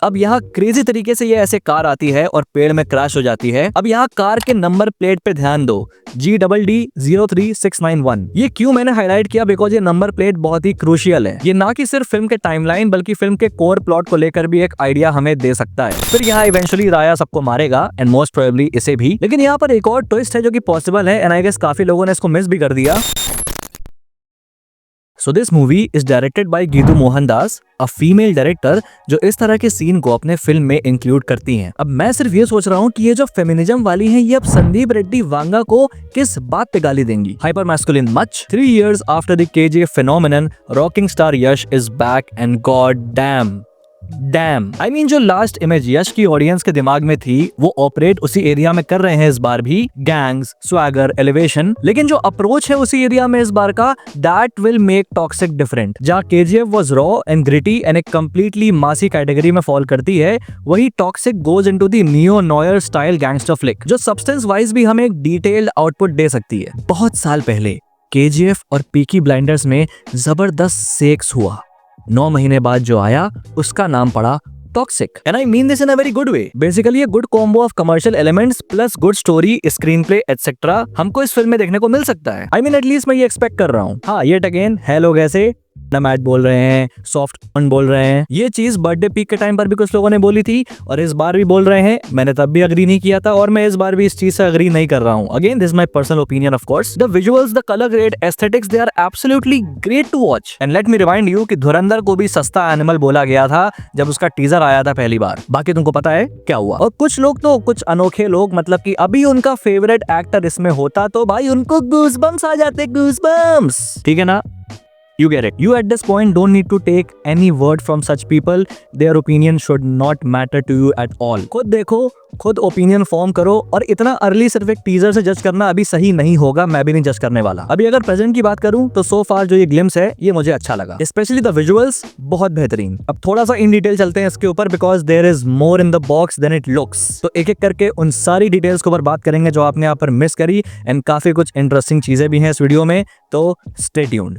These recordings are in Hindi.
अब यहाँ क्रेजी तरीके से ये ऐसे कार आती है और पेड़ में क्रैश हो जाती है। अब यहाँ कार के नंबर प्लेट पे ध्यान दो, GDD03691। ये क्यों मैंने हाईलाइट किया, बिकॉज ये नंबर प्लेट बहुत ही क्रूशियल है। ये ना कि सिर्फ फिल्म के टाइमलाइन बल्कि फिल्म के कोर प्लॉट को लेकर भी एक आइडिया हमें दे सकता है। फिर यहाँ इवेंचुअली राया सबको मारेगा एंड मोस्ट प्रोबेबली इसे भी। लेकिन यहाँ पर एक और ट्विस्ट है जो कि पॉसिबल है एंड आई गेस काफी लोगों ने इसको मिस भी कर दिया। So this movie is directed by Geetu Mohandas, a female director जो इस तरह के सीन को अपने फिल्म में इंक्लूड करती हैं। अब मैं सिर्फ ये सोच रहा हूँ कि ये जो फेमिनिज्म वाली हैं ये अब संदीप रेड्डी वांगा को किस बात पे गाली देंगी। Hyper masculine much. 3 years after the KGF phenomenon, rocking star Yash is back and god damn I mean जो लास्ट इमेज यश की ऑडियंस के दिमाग में थी वो ऑपरेट उसी एरिया में कर रहे हैं इस बार भी, गैंग्स, स्वैगर, एलिवेशन। लेकिन जो अप्रोच है उसी एरिया में इस बार का, that will make Toxic different. जहाँ KGF was raw and gritty and एक कंप्लीटली मासी कैटेगरी में फॉल करती है, वही Toxic goes into the neo noir style gangster flick जो सब्सटेंस वाइज भी हमें एक डिटेल्ड आउटपुट दे सकती है। बहुत साल पहले KGF और पीकी ब्लाइंडर्स में जबरदस्त सेक्स हुआ, 9 महीने बाद जो आया उसका नाम पड़ा toxic and I mean this in a very good way. Basically good combo of commercial elements plus good story, screen play etcetera हमको इस फिल्म में देखने को मिल सकता है। आई मीन एटलीस्ट मैं ये एक्सपेक्ट कर रहा हूँ। हाँ, येट अगेन है लोग ऐसे मैट बोल रहे हैं, सॉफ्ट बोल रहे हैं। ये चीज बर्थडे पीक के टाइम पर भी कुछ लोगों ने बोली थी और इस बार भी बोल रहे हैं। मैंने तब भी अग्री नहीं किया था और मैं इस बार भी इस चीज से अग्री नहीं कर रहा हूँ। Again this my personal opinion of course. The visuals, the colour grade, aesthetics, they are absolutely great to watch. And let me remind you कि धुरंधर को भी सस्ता एनिमल बोला गया था जब उसका टीजर आया था पहली बार। बाकी तुमको पता है क्या हुआ। और कुछ लोग तो, कुछ अनोखे लोग, मतलब कि अभी उनका फेवरेट एक्टर इसमें होता तो भाई उनको गूज़बम्स आ जाते, गूज़बम्स। ठीक है ना? You get it. You at this point don't need to take any word from such people. Their opinion should not matter to you at all. खुद देखो, खुद ओपिनियन फॉर्म करो और इतना अर्ली सिर्फ एक टीजर से जज करना अभी सही नहीं होगा। मैं भी नहीं जज करने वाला। अभी अगर प्रेजेंट की बात करूं तो सो फार जो ये ग्लिम्स है ये मुझे अच्छा लगा, स्पेशली द विजुअल्स बहुत बेहतरीन। अब थोड़ा सा इन डिटेल चलते हैं इसके ऊपर, because there is more in the box than it looks. तो एक एक करके उन सारी डिटेल्स के ऊपर बात करेंगे जो आपने यहाँ पर मिस करी एंड काफी कुछ इंटरेस्टिंग चीजें भी हैं इस वीडियो में, तो स्टे ट्यून्ड।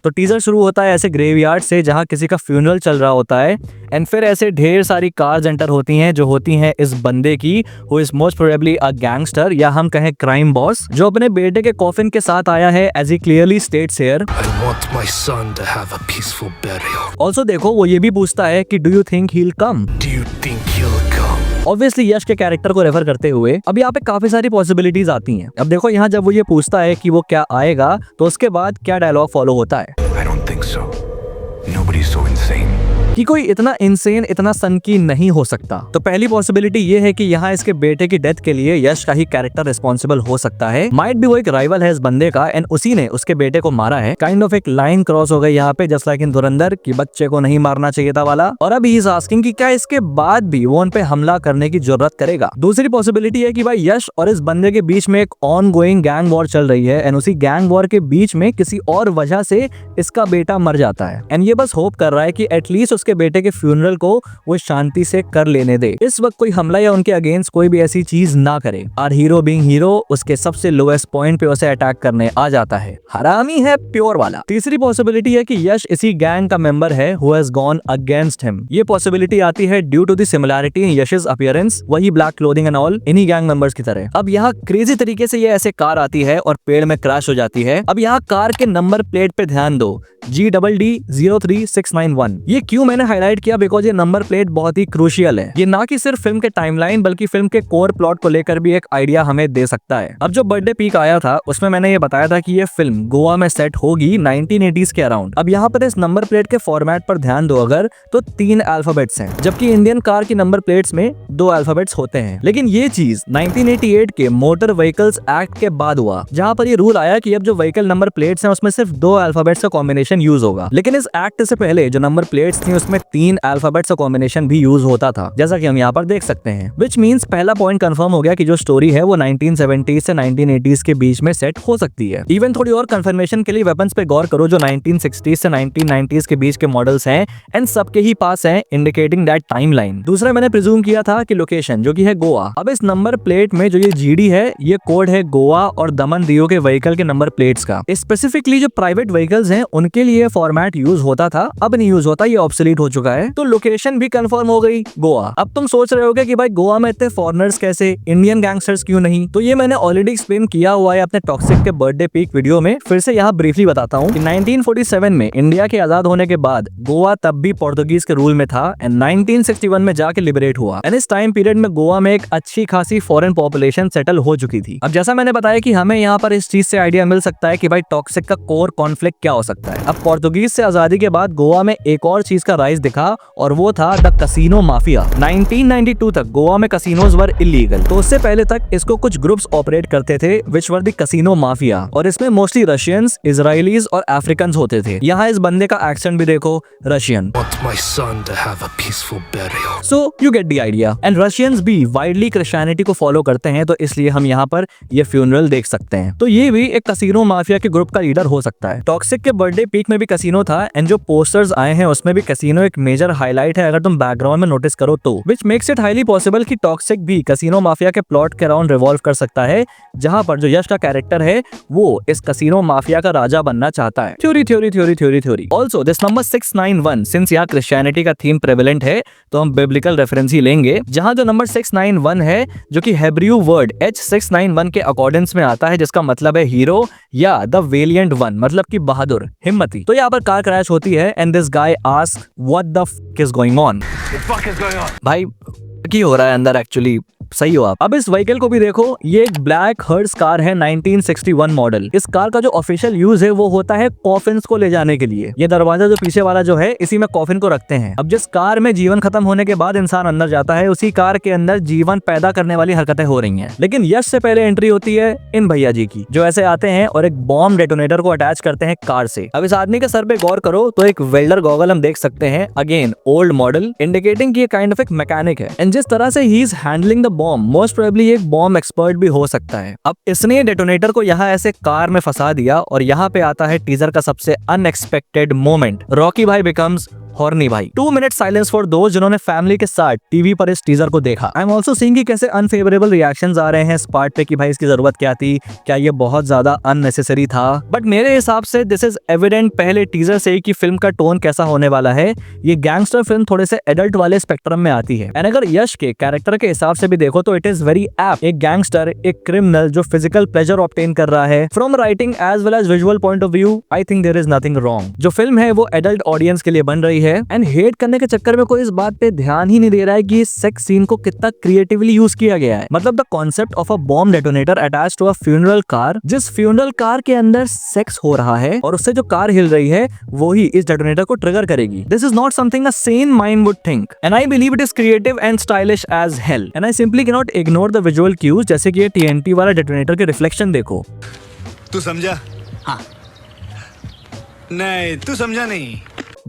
तो टीजर शुरू होता है ऐसे ग्रेवयार्ड से जहां किसी का फ्यूनरल चल रहा होता है एंड फिर ऐसे ढेर सारी कार्स एंटर होती हैं जो होती हैं इस बंदे की, who is most probably a gangster या हम कहें क्राइम बॉस, जो अपने बेटे के कॉफिन के साथ आया है as he clearly states here. I want my son to have a peaceful burial. Also देखो वो ये भी पूछता है कि do you think he will come? Do you think he'll come? Obviously Yash के कैरेक्टर को रेफर करते हुए अब यहाँ पे काफी सारी पॉसिबिलिटीज आती हैं। अब देखो यहाँ जब वो ये पूछता है कि वो क्या आएगा तो उसके बाद क्या डायलॉग फॉलो होता है। I don't think so. Nobody's so insane. कि कोई इतना इंसेन, इतना सनकी नहीं हो सकता। तो पहली पॉसिबिलिटी ये है कि यहाँ इसके बेटे की डेथ के लिए यश का ही कैरेक्टर रिस्पॉन्सिबल हो सकता है। माइट भी वो एक राइवल है इस बंदे का एंड उसी ने उसके बेटे को मारा है। काइंड ऑफ एक लाइन क्रॉस हो गई यहाँ पे, जस्ट लाइक इन धुरंधर कि बच्चे को नहीं मारना चाहिए था वाला। और अब ही इज आस्किंग कि क्या इसके बाद भी वो उन पे हमला करने की जरूरत करेगा। दूसरी पॉसिबिलिटी है कि भाई यश और इस बंदे के बीच में एक ऑन गोइंग गैंग वॉर चल रही है एंड उसी गैंग वॉर के बीच में किसी और वजह से इसका बेटा मर जाता है एंड ये बस होप कर रहा है कि एटलीस्ट उसके बेटे के फ्यूनरल को वो शांति से कर लेने दे। इस वक्त कोई हमला या उनके अगेंस्ट कोई भी ऐसी चीज ना करे। आर हीरो बीइंग हीरो उसके सबसे लोएस्ट पॉइंट पे उसे अटैक करने आ जाता है। हरामी है प्योर वाला। तीसरी पॉसिबिलिटी है कि यश इसी गैंग का मेंबर है who has gone against him. ये पॉसिबिलिटी आती है due to the similarity in यश's अपीयरेंस, वही ब्लैक क्लोथिंग एंड ऑल इन्हीं गैंग मेंबर्स की तरह। अब यहाँ क्रेजी तरीके से ये ऐसे कार आती है और पेड़ में क्रैश हो जाती है। अब यहाँ कार के नंबर प्लेट पे ध्यान दो, GDD03691। ये क्यों मैंने हाईलाइट किया, बिकॉज ये नंबर प्लेट बहुत ही क्रूशियल है। ये ना कि सिर्फ फिल्म के टाइमलाइन बल्कि फिल्म के कोर प्लॉट को लेकर भी एक आइडिया हमें दे सकता है। अब जो बर्थडे पीक आया था उसमें मैंने ये बताया था कि ये फिल्म गोवा में सेट होगी 1980s के अराउंड। अब यहाँ पर इस नंबर प्लेट के फॉर्मेट पर ध्यान दो अगर, तो 3 अल्फाबेट्स हैं, जबकि इंडियन कार की नंबर प्लेट्स में 2 अल्फाबेट्स होते हैं। लेकिन ये चीज 1988 के मोटर व्हीकल्स एक्ट के बाद हुआ, जहाँ पर ये रूल आया कि अब जो व्हीकल नंबर प्लेट्स हैं उसमें सिर्फ 2 अल्फाबेट्स का कॉम्बिनेशन यूज होगा। लेकिन इस एक्ट से पहले जो नंबर प्लेट्स थी उसमें 3 अल्फाबेट्स का कॉम्बिनेशन भी यूज होता था, जैसा कि हम यहाँ पर देख सकते हैं। विच मीन्स पहला पॉइंट कंफर्म हो गया कि जो स्टोरी है वो 1970s से 1980s के बीच में सेट हो सकती है। इवन थोड़ी और कंफर्मेशन के लिए वेपन्स पे गौर करो जो 1960s से 1990s के बीच के मॉडल्स हैं एंड सबके ही पास हैं, इंडिकेटिंग दैट टाइमलाइन। दूसरा मैंने प्रिज्यूम किया था कि लोकेशन जो कि है गोवा। अब इस नंबर प्लेट में जो ये जीडी है ये कोड है गोवा और दमन दियो के व्हीकल के नंबर प्लेट्स का। स्पेसिफिकली जो प्राइवेट व्हीकल्स हैं उनके लिए फॉर्मेट यूज होता था, अब नहीं यूज होता, ये ऑब्सोलीट हो चुका है। तो लोकेशन भी कंफर्म हो गई गोवा। अब तुम सोच रहे होगे कि भाई गोवा में इतने फॉरेनर्स कैसे, इंडियन गैंगस्टर्स क्यों नहीं? तो ये मैंने ऑलरेडी एक्सप्लेन किया हुआ है अपने टॉक्सिक के बर्थडे पीक वीडियो में। फिर से यहाँ ब्रीफली बताता हूँ कि 1947 में इंडिया के आजाद होने के बाद गोवा तब भी पोर्तुगीज के रूल में था एंड 1961 में जाके लिबरेट हुआ एंड इस टाइम पीरियड में गोवा में एक अच्छी खासी फॉरेन पॉपुलेशन सेटल हो चुकी थी। अब जैसा मैंने बताया कि हमें यहाँ पर इस चीज से आइडिया मिल सकता है कि भाई टॉक्सिक का कोर कॉन्फ्लिक्ट क्या हो सकता है। अब पोर्तुगीज से आजादी के बाद गोवा में एक और चीज का राइज दिखा और वो था द कसिनो माफिया। 1992 तक गोवा में कसिनोज वर इलीगल, तो उससे पहले तक इसको कुछ ग्रुप्स ऑपरेट करते थे विच वर द कसिनो माफिया और इसमें मोस्टली रशियंस, इजराइलीज और अफ्रीकन होते थे। यहाँ इस बंदे का एक्सेंट भी देखो, Russian. Want my son to have a peaceful burial. So you get the idea. And Russians भी वाइडली क्रिश्चियनिटी को फॉलो करते हैं, तो इसलिए हम यहाँ पर ये फ्यूनरल देख सकते हैं। तो ये भी एक कसिनो माफिया के ग्रुप का लीडर हो सकता है। टॉक्सिक के बर्थडे पीक में भी कसिनो था एंड जो पोस्टर्स आए हैं उसमें भी कसिनो एक मेजर हाईलाइट है अगर तुम बैकग्राउंड में नोटिस करो तो, which makes it highly possible कि टॉक्सिक भी कसिनो माफिया के प्लॉट के अराउंड रिवॉल्व कर सकता है, जहां पर जो यश का कैरेक्टर है वो इस कसिनो माफिया का राजा बनना चाहता है। Theory. Also this number 691, since यहाँ क्रिश्चियनिटी का थीम प्रेवलेंट है तो हम बिब्लिकल रेफरेंस ही लेंगे, जहां जो नंबर 691 है जो कि हेब्रियू वर्ड H691 के अकॉर्डेंस में आता है, जिसका मतलब है हीरो या द वेलिएंट वन, मतलब कि बहादुर, हिम्मती। तो यहाँ पर कार क्रैश होती है and this guy ask what the fuck is going on. भाई क्या हो रहा है अंदर एक्चुअली, सही हो आप। अब इस व्हीकल को भी देखो, ये एक ब्लैक हर्ट्स कार है 1961 मॉडल। इस कार का जो ऑफिशियल यूज है वो होता है कॉफिन्स को ले जाने के लिए। ये दरवाजा जो पीछे वाला जो है इसी में कॉफिन को रखते हैं। अब जिस कार में जीवन खत्म होने के बाद इंसान अंदर जाता है उसी कार के अंदर जीवन पैदा करने वाली हरकतें हो रही हैं। लेकिन यश से पहले एंट्री होती है इन भैया जी की, जो ऐसे आते हैं और एक बॉम्ब डेटोनेटर को अटैच करते हैं कार से। अब इस आदमी के सर पे गौर करो तो एक वेल्डर गॉगल हम देख सकते हैं, अगेन ओल्ड मॉडल, इंडिकेटिंग कि ये काइंड ऑफ एक मैकेनिक है एंड जिस तरह से he is handling the bomb most probably एक बॉम्ब एक्सपर्ट भी हो सकता है। अब इसने डेटोनेटर को यहाँ ऐसे कार में फंसा दिया और यहाँ पे आता है टीजर का सबसे अनएक्सपेक्टेड मोमेंट, रॉकी भाई बिकम्स हॉर्नी भाई। 2 मिनट साइलेंस फॉर दोस्त जिन्होंने फैमिली के साथ टीवी पर इस टीजर को देखा। आई एम ऑल्सो सीइंग कि कैसे अनफेवरेबल रिएक्शंस आ रहे हैं इस पार्ट पे कि भाई इसकी जरूरत क्या थी, क्या ये बहुत ज्यादा अननेसेसरी था। बट मेरे हिसाब से दिस इज एविडेंट पहले टीजर से ही कि फिल्म का टोन कैसा होने वाला है। ये गैंगस्टर फिल्म थोड़े से एडल्ट वाले स्पेक्ट्रम में आती है एंड अगर यश के कैरेक्टर के हिसाब से भी देखो तो इट इज वेरी एप्ट। एक गैंगस्टर, एक क्रिमिनल जो फिजिकल प्लेजर ऑब्टेन कर रहा है from writing as well as visual point of view, I think there is nothing wrong. जो फिल्म है वो एडल्ट ऑडियंस के लिए बन रही है एंड हेट करने के चक्कर में कोई इस बात पे ध्यान ही नहीं दे रहा है कि इस सेक्स सीन को कितना क्रिएटिवली यूज किया गया है। मतलब the concept of a bomb detonator attached to a funeral car, जिस फ्यूनरल कार के अंदर सेक्स हो रहा है और उससे जो कार हिल रही है वो ही इस डेटोनेटर को ट्रिगर करेगी। This is not something a sane mind would think and I believe it is creative and stylish as hell and I simply can not ignore the visual cues, जैसे कि ये TNT वाला डेटोनेटर के रिफ्लेक्शन देखो। तू समझा? हाँ। नहीं, तू समझा नहीं।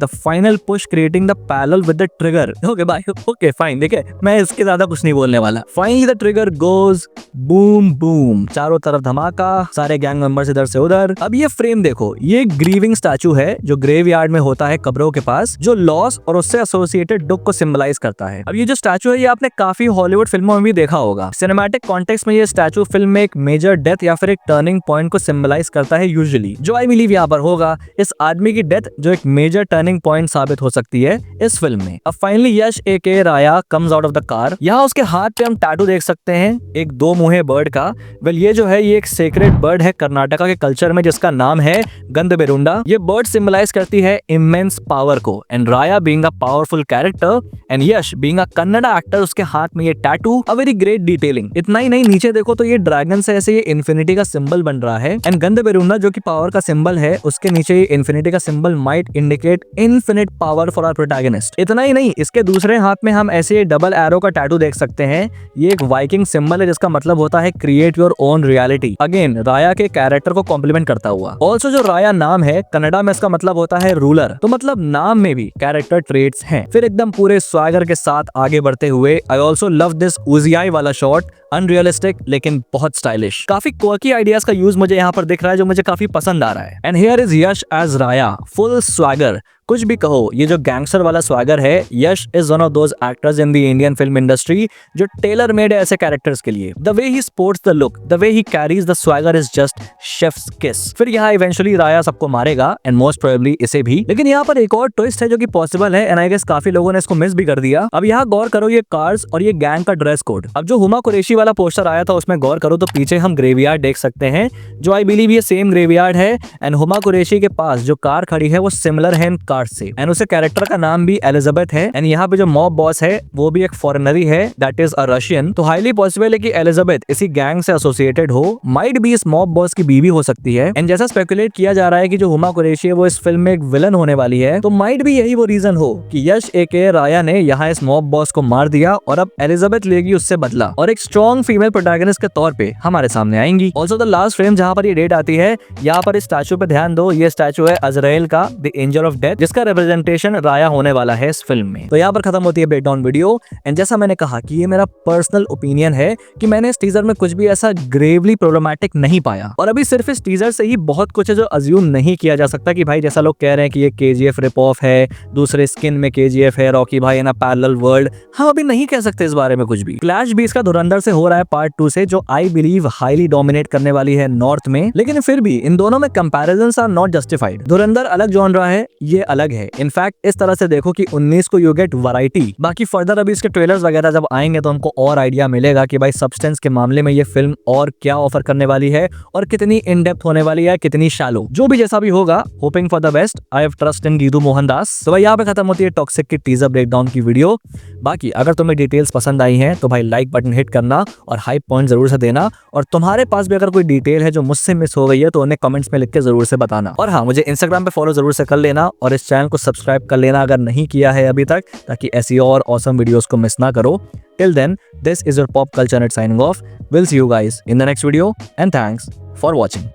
The final push creating the parallel with the trigger. Okay, bye. Okay, fine. देखिए, मैं इसके ज्यादा कुछ नहीं बोलने वाला। Finally the trigger goes boom boom. चारों तरफ धमाका, सारे गैंग मेंबर्स इधर से उधर। अब ये फ्रेम देखो, ये ग्रीविंग स्टैचू है जो ग्रेव यार्ड में होता है कब्रों के पास, जो लॉस और उससे एसोसिएटेड दुख को सिंबलाइज करता है। अब ये जो स्टैचू है ये आपने काफी हॉलीवुड फिल्मों में भी देखा होगा। सिनेमैटिक कॉन्टेक्स्ट में ये स्टैचू फिल्म में एक मेजर डेथ या फिर एक टर्निंग पॉइंट को सिंबलाइज करता है यूजुअली, जो आई बिलीव यहाँ पर होगा इस आदमी की डेथ, जो एक मेजर टर्निंग पॉइंट साबित हो सकती है इस फिल्म में। अब finally Yash AK Raya comes out of the car. यहाँ उसके हाथ पे हम टैटू देख सकते हैं, एक 2 मुंहे बर्ड का। वेल ये जो है ये एक सेक्रेड बर्ड है कर्नाटका के कल्चर में, जिसका नाम है गंधबेरुंडा। ये बर्ड सिंबलाइज करती है इमेंस पावर को and Raya being a powerful character and Yash being a Kannada actor, उसके हाथ में ये tattoo, a very great detailing. इतना ही नहीं, नीचे देखो तो ये ड्रैगन से ऐसे ये इन्फिनिटी का सिंबल बन रहा है एंड गंधबेरुंडा जो कि पावर का सिंबल है उसके नीचे ये इन्फिनिटी का symbol might indicate infinite power for our protagonist. इतना ही नहीं, इसके दूसरे हाथ में हम ऐसे डबल एरो का टैटू देख सकते हैं। ये एक वाइकिंग सिंबल है जिसका मतलब होता है create your own reality. Again राया के कैरेक्टर को कॉम्प्लीमेंट करता हुआ। ऑल्सो जो राया नाम है कन्नड़ा में इसका मतलब होता है रूलर, तो मतलब नाम में भी कैरेक्टर ट्रेट्स हैं। फिर एकदम पूरे स्वागर के साथ आगे बढ़ते हुए आई ऑल्सो लव दिस उजियाई वाला शॉट, अनरियलिस्टिक लेकिन बहुत स्टाइलिश। काफी क्वर्की आइडियाज का यूज मुझे यहाँ पर दिख रहा है जो मुझे काफी पसंद आ रहा है। And here is Yash as Raya, full swagger. कुछ भी कहो, ये जो गैंगस्टर वाला स्वैगर है, Yash is one of those actors in the Indian film industry जो टेलर मेड है ऐसे कैरेक्टर्स के लिए। The way he sports the look, the way he carries the swagger is just chef's kiss. फिर यहाँ इवेंचुअली राया सबको मारेगा एंड मोस्ट प्रोबेबली इसे भी। लेकिन यहाँ पर एक और ट्विस्ट है जो कि पॉसिबल है एंड आई गेस काफी लोगों ने इसको मिस भी कर दिया। अब यहाँ गौर करो, ये कार्स और ये गैंग का ड्रेस कोड। अब जो हुमा कुरैशी वाला पोस्टर आया था उसमें गौर करो तो पीछे हम ग्रेवयार्ड देख सकते हैं जो आई बिलीव ये सेम ग्रेवयार्ड है। एंड हुमा कुरैशी के पास जो कार खड़ी है वो सिमिलर है इन कार से। एंड उसे कैरेक्टर का नाम भी एलिजाबेथ है। एंड यहाँ पे जो मॉब बॉस है वो भी एक फॉरेनर ही है, दैट इज अ रशियन। तो हाईली पॉसिबल है कि एलिजाबेथ इसी गैंग से एसोसिएटेड हो, माइट भी इस मॉब बॉस की बीवी हो सकती है। एंड जैसा स्पेकुलेट किया जा रहा है कि जो हुमा कुरैशी है वो इस फिल्म में एक विलन होने वाली है, तो माइट भी यही वो रीजन हो कि यश एके राया ने यहाँ इस मॉब बॉस को मार दिया और अब एलिजाबेथ लेगी उससे बदला और एक स्ट्रॉन्ग फीमेल प्रोटैगनिस्ट के तौर पे हमारे सामने आएंगी। ऑल्सो द लास्ट फ्रेम जहाँ पर ये डेट आती है, यहाँ पर इस स्टैचू पे ध्यान दो। ये स्टैचू है अजराइल का, द एंजल ऑफ डेथ, जिसका रिप्रेजेंटेशन राया होने वाला है इस फिल्म में। तो यहाँ पर खत्म होती है ब्रेकडाउन वीडियो। एंड जैसा मैंने कहा कि ये मेरा पर्सनल ओपिनियन है कि मैंने इस टीजर में कुछ भी ऐसा ग्रेवली प्रॉब्लमैटिक नहीं पाया। और अभी सिर्फ इस टीजर से ही बहुत कुछ है जो अज्यूम नहीं किया जा सकता कि भाई जैसा लोग कह रहे हैं कि ये केजीएफ रिप ऑफ है, दूसरे स्किन में केजीएफ है, रॉकी भाई इन अ पैरेलल वर्ल्ड। हम अभी नहीं कह सकते इस बारे में कुछ भी। क्लैश भी इसका धुरंधर से हो रहा है पार्ट 2 से, जो आई बिलीव हाईली डोमिनेट करने वाली है नॉर्थ में। लेकिन फिर भी इन दोनों में कंपैरिजंस आर नॉट जस्टिफाइड। धुरंधर अलग जॉनरा है, ये अलग है। इनफैक्ट इस तरह से देखो कि 19 को यू गेट वैरायटी। बाकी फर्दर अभी इसके ट्रेलर्स वगैरह जब आएंगे तो हमको और आइडिया मिलेगा कि भाई सब्सटेंस के मामले में ये फिल्म और क्या ऑफर करने वाली है और कितनी इन डेप्थ होने वाली है, कितनी शैलो। जो भी जैसा भी होगा, hoping for the best. I have trust in Geetu Mohandas. तो भाई यहाँ पे खत्म होती है टॉक्सिक की टीजर ब्रेकडाउन की वीडियो। बाकी अगर तुम्हें डिटेल्स पसंद आई हैं तो भाई लाइक बटन हिट करना और हाइप पॉइंट जरूर से देना। और तुम्हारे पास भी अगर कोई डिटेल है जो मुझसे मिस हो गई है तो उन्हें कमेंट्स में लिख के जरूर से बताना। और हाँ, मुझे इंस्टाग्राम पे फॉलो जरूर से कर लेना और इस चैनल को सब्सक्राइब कर लेना अगर नहीं किया है अभी तक, ताकि ऐसी और ऑसम वीडियोस को मिस ना करो। Till then, this is your Pop Culture Net signing off. We'll see you guys in the next video and thanks for watching.